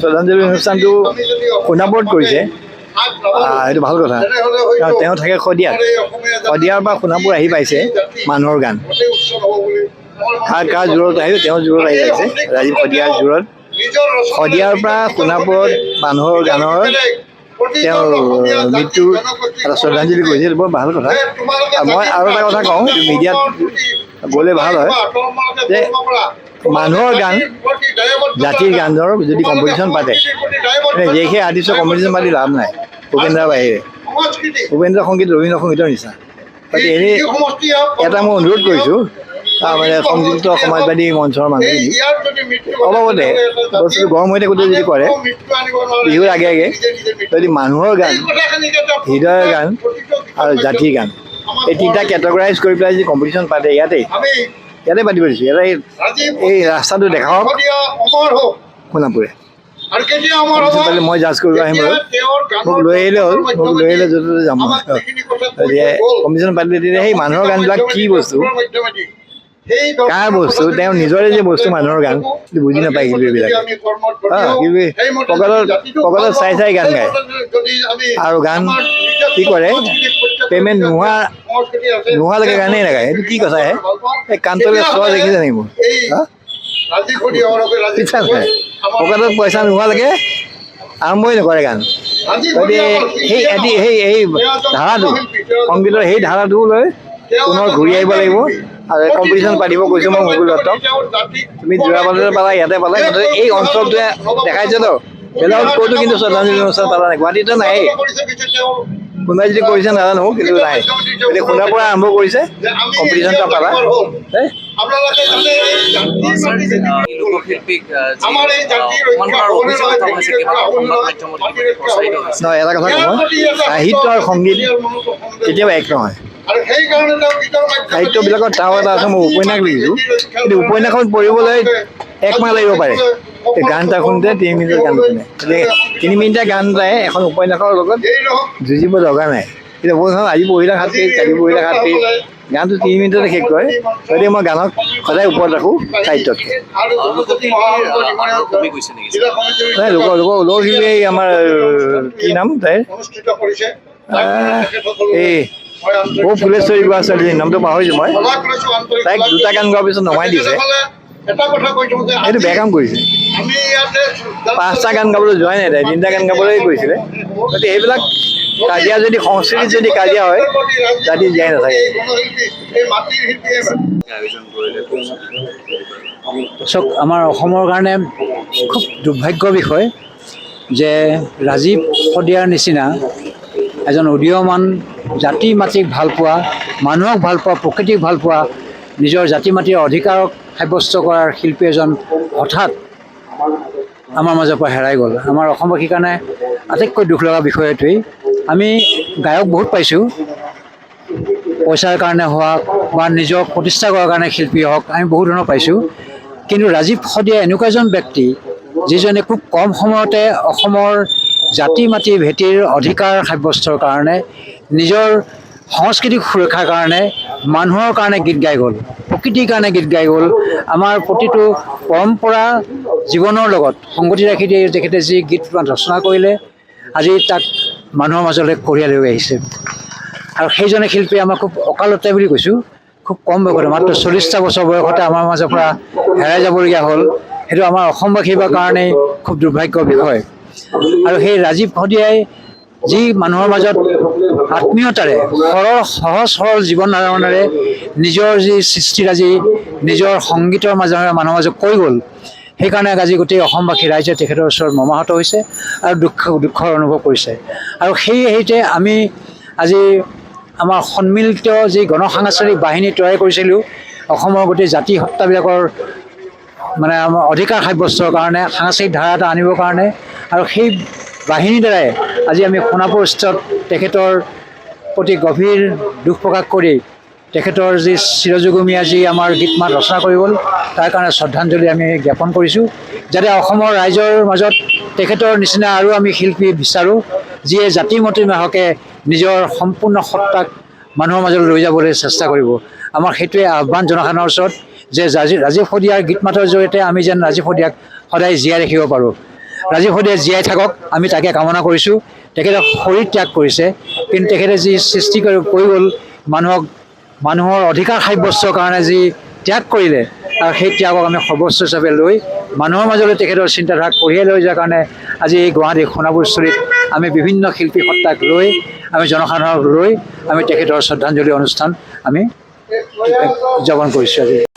শ্ৰদ্ধাঞ্জলি অনুষ্ঠানটো সোণাপুৰত কৰিছে, এইটো ভাল কথা। তেওঁ থাকে শদিয়াত, শদিয়াৰ পৰা সোণাপুৰ আহি পাইছে মানুহৰ গান। কাৰ জোৰত আহিব, তেওঁৰ জোৰত আহি পাইছে ৰাজীৱ শদিয়াৰ জোৰত। শদিয়াৰ পৰা সোণাপুৰত মানুহৰ গানৰ তেওঁ মৃত্যু এটা শ্ৰদ্ধাঞ্জলি কৰিছে, বৰ ভাল কথা। মই আৰু এটা কথা কওঁ, মিডিয়াত গ'লে ভাল হয় যে মানুহৰ গান, জাতিৰ গানৰ যদি কম্পিটিশ্যন পাতে, যেইহে আৰ্টিষ্টৰ কম্পিটিশ্যন পাতি লাভ নাই। ভূপেন্দ্ৰৰ বাহিৰে ভূপেন্দ্ৰ সংগীত ৰবীন্দ্ৰ সংগীতৰ নিচিনা। গতিকে এনেই এটা মই অনুৰোধ কৰিছোঁ, তাৰমানে সংযুক্ত সমাজবাদী মঞ্চৰ মানুহখিনি অলপতে বস্তুটো গৰম হৈ থাকোঁতে যদি কৰে, বিহুৰ আগে আগে যদি মানুহৰ গান, হৃদয়ৰ গান আৰু জাতিৰ গান, এই তিনিটা কেটেগৰাইজ কৰি পেলাই যদি কম্পিটিশ্যন পাতে ইয়াতে পাতিব দিছোঁ। এই ৰাস্তাটো দেখাওক সোণাপুৰে। মই জাজ কৰিব আহিম বাৰু, মোক লৈ আহিলে হ'ল, মোক লৈ আহিলে য'তে ত'তে যাম। কম্পিটিশ্যন পাতিলে তেতিয়া সেই মানুহৰ গানবিলাক কি বস্তু, কাৰ বস্তু, তেওঁ নিজৰে যে বস্তু মানুহৰ গান বুজি নাপায় শিল্পীবিলাকে। পকেটত চাই চাই গান গায় আৰু গান কি কৰে, পে'মেণ্ট নোহোৱালৈকে গানেই নাগায়। এইটো কি কথা হে? এই কান্তলৈ চোৱা দেখিছে নেকি মোৰ? পকেটত পইচা নোহোৱালৈকে আৰম্ভই নকৰে গান। গতিকে সেই ধাৰাটো, সংগীতৰ সেই ধাৰাটো লৈ পুনৰ ঘূৰি আহিব লাগিব। আৰু কম্পিটিশ্যন পাতিব কৈছোঁ মই মুকুল দত্তক, তুমি যোৰাবাটতে পালা, ইয়াতে পালা, গতিকে এই অঞ্চলটোৱে দেখাইছেতো। বেলেগত ক'তো কিন্তু শ্ৰদ্ধাঞ্জলি অনুষ্ঠান পালা নাই, গুৱাহাটীতো নাই। কোনোবাই যদি কৰিছে নাজানো, কিন্তু নাই। গতিকে শুনাৰ পৰা আৰম্ভ কৰিছে, কম্পিটিশ্যনটো পালা। নহয়, এটা কথা ক'ব, সাহিত্য আৰু সংগীত কেতিয়াবা এক নহয়। সাহিত্যবিলাকত তাও এটা আছে, মই উপন্যাস লিখিছোঁ, কিন্তু উপন্যাসখন পঢ়িবলৈ একমাহ লাগিব পাৰে। গান এটা শুনোতে 3 মিনিটৰ গান শুনে, গতিকে 3 মিনিটৰ গান এটাই এখন উপন্যাসৰ লগত যুঁজিব দৰকাৰ নাই। কিন্তু উপন্যাসখন আজি পঢ়িলে 7 পেজ, কালি পঢ়িলে 7 পেজ, গানটো 3 মিনিটতে শেষ কৰে। গতিকে মই গানক সদায় ওপৰত ৰাখোঁ সাহিত্যতকৈ। লোকশিল্পী আমাৰ কি নাম তাইৰ, এই ফুলেশ্বৰী গোৱা ছোৱালীজনীৰ নামটো পাহৰিছোঁ মই। তাইক 2টা গান গোৱাৰ পিছত নমাই দিছে, সেইটো বেয়া কাম কৰিছে। 5টা গান গাবলৈ যোৱাই নাই, তাই 3টা গান গাবলৈ গৈছিলে। গতিকে এইবিলাক কাজিয়া, যদি সংস্কৃতিত যদি কাজিয়া হয়, জাতি জীয়াই নাথাকে। চাওক, আমাৰ অসমৰ কাৰণে খুব দুৰ্ভাগ্যৰ বিষয় যে ৰাজীৱ শদিয়াৰ নিচিনা এজন উদীয়মান জাতি মাটিক ভাল পোৱা, মানুহক ভাল পোৱা, প্ৰকৃতিক ভাল পোৱা, নিজৰ জাতি মাটিৰ অধিকাৰক সাব্যস্ত কৰাৰ শিল্পী এজন হঠাৎ আমাৰ মাজৰ পৰা হেৰাই গ'ল। আমাৰ অসমবাসীৰ কাৰণে আটাইতকৈ দুখ লগা বিষয় এইটোৱেই। আমি গায়ক বহুত পাইছোঁ, পইচাৰ কাৰণে হওক বা নিজক প্ৰতিষ্ঠা কৰাৰ কাৰণে শিল্পী হওক, আমি বহুত ধৰণৰ পাইছোঁ। কিন্তু ৰাজীৱ শদিয়া এনেকুৱা এজন ব্যক্তি যিজনে খুব কম সময়তে অসমৰ জাতি মাটি ভেটিৰ অধিকাৰ সাব্যস্তৰ কাৰণে, নিজৰ সংস্কৃতিক সুৰক্ষাৰ কাৰণে, মানুহৰ কাৰণে গীত গাই গ'ল, প্ৰকৃতিৰ কাৰণে গীত গাই গ'ল। আমাৰ প্ৰতিটো পৰম্পৰা জীৱনৰ লগত সংগতি ৰাখি দিয়ে তেখেতে যি গীত ৰচনা কৰিলে, আজি তাক মানুহৰ মাজলৈ কঢ়িয়াই লৈ আহিছে। আৰু সেইজনে শিল্পী আমাৰ খুব অকালতে বুলি কৈছোঁ, খুব কম বয়সতে, মাত্ৰ 40টা বছৰ বয়সতে আমাৰ মাজৰ পৰা হেৰাই যাবলগীয়া হ'ল। সেইটো আমাৰ অসমবাসীৰ কাৰণেই খুব দুৰ্ভাগ্যৰ বিষয়। আৰু সেই ৰাজীৱ শদিয়াই যি মানুহৰ মাজত আত্মীয়তাৰে, সহজ সৰল জীৱন ধাৰণেৰে নিজৰ যি সৃষ্টিৰাজি, নিজৰ সংগীতৰ মাজেৰে মানুহৰ মাজত কৈ গ'ল, সেইকাৰণে আজি গোটেই অসমবাসী ৰাইজে তেখেতৰ ওচৰত মৰ্মাহত হৈছে আৰু দুখৰ অনুভৱ কৰিছে। আৰু সেইতে আমি আজি আমাৰ সন্মিলিত যি গণসাংস্কৃতিক বাহিনী তৈয়াৰ কৰিছিলোঁ, অসমৰ গোটেই জাতি সত্তাবিলাকৰ মানে আমাৰ অধিকাৰ সাব্যস্তৰ কাৰণে, সাংস্কৃতিক ধাৰা এটা আনিবৰ কাৰণে, আৰু সেই বাহিনীৰ দ্বাৰাই আজি আমি সোণাপুৰস্থিত তেখেতৰ প্ৰতি গভীৰ দুখ প্ৰকাশ কৰি তেখেতৰ যি চিৰযুগমীয়া যি আমাৰ গীত মাত ৰচনা কৰি গ'ল, তাৰ কাৰণে শ্ৰদ্ধাঞ্জলি আমি জ্ঞাপন কৰিছোঁ। যাতে অসমৰ ৰাইজৰ মাজত তেখেতৰ নিচিনা আৰু আমি শিল্পী বিচাৰোঁ, যিয়ে জাতি মাতৃ নাহকে নিজৰ সম্পূৰ্ণ সত্তাক মানুহৰ মাজলৈ লৈ যাবলৈ চেষ্টা কৰিব। আমাৰ সেইটোৱে আহ্বান জনসাধাৰণৰ ওচৰত যে ৰাজীৱ শদিয়াৰ গীত মাতৰ জৰিয়তে আমি যেন ৰাজীৱ শদিয়াক সদায় জীয়াই ৰাখিব পাৰোঁ। ৰাজীৱ শদিয়া জীয়াই থাকক, আমি তাকে কামনা কৰিছোঁ। তেখেতে শৰীৰ ত্যাগ কৰিছে, কিন্তু তেখেতে যি সৃষ্টি কৰি গ'ল মানুহৰ অধিকাৰ সাব্যস্তৰ কাৰণে যি ত্যাগ কৰিলে, আৰু সেই ত্যাগক আমি সৰ্বোচ্চ হিচাপে লৈ মানুহৰ মাজলৈ তেখেতৰ চিন্তাধাৰাক কঢ়িয়াই লৈ যোৱাৰ কাৰণে আজি এই গুৱাহাটীৰ সোণাপুৰস্থলীত আমি বিভিন্ন শিল্পী সত্তাক লৈ, আমি জনসাধাৰণক লৈ আমি তেখেতৰ শ্ৰদ্ধাঞ্জলি অনুষ্ঠান আমি উদযাপন কৰিছোঁ আজি।